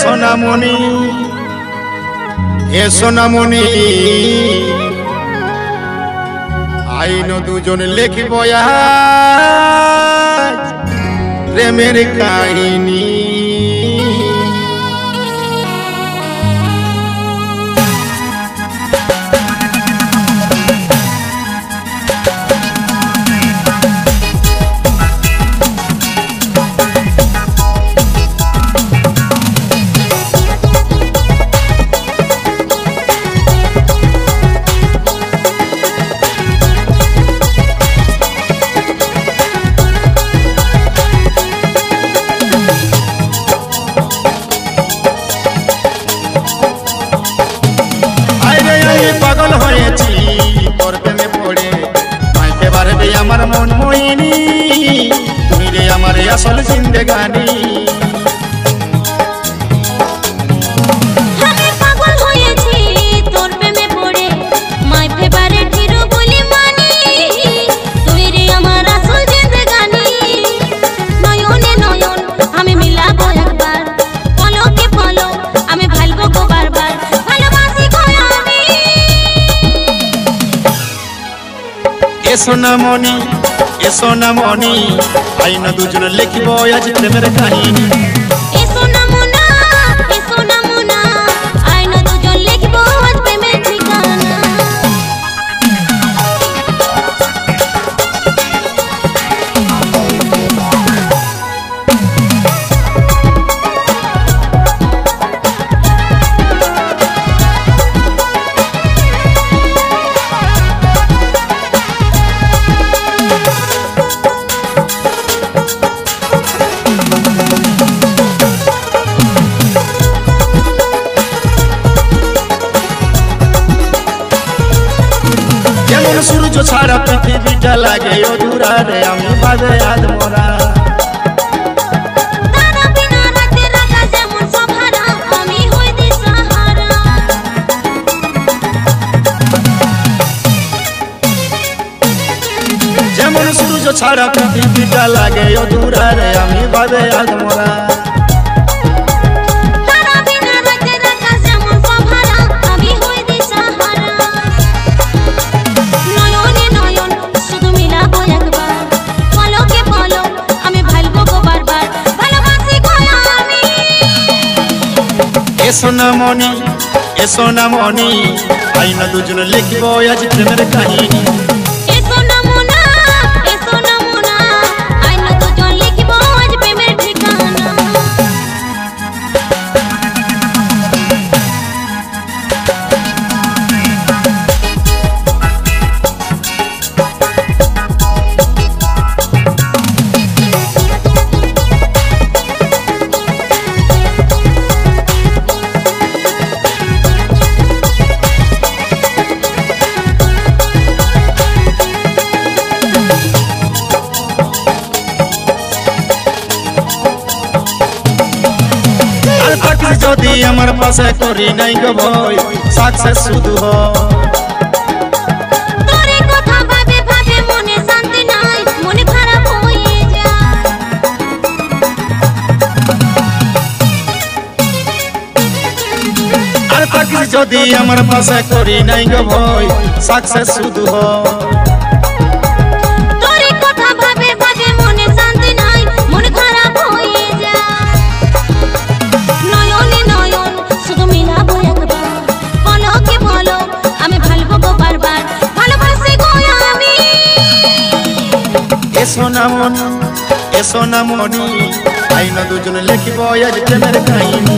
সোনামণি সোনামণি আইন দুজন লিখব প্রেমের কাহিনী। পাগল হয়েছি তোর প্রেমে পড়ে, মাইকে বারবে আমার মন মোহিনী, তুই রে আমার আসল জিন্দেগানি। সোনামণি সোনামণি আইন দুজন লিখব আজ প্রেমের কাহিনী। সূর্য ছাড়া পৃথিবীটা লাগে অধুরা রে, আমি ভাবে আজ মোরা। যেমন সূর্য ছাড়া পৃথিবীটা লাগে অধুরা রে, আমি ভাবে আজ মোরা। সোনামণি সোনামণি আইন দুজন লিখব আজ প্রেমের কাহিনী। যদি আমার পাশে করি নাই গো ভয়, সাকসেস শুধু তোরে কথা ভাবে ভাবে মনে শান্তি নাই, মনে খারাপ হয়ে যায়। আর থাকিস যদি আমার পাশে করি নাই গো ভয়, সাকসেস শুধু সোনামণি সোনামণি আইন দুজন লিখব আজ প্রেমের কাহিনী।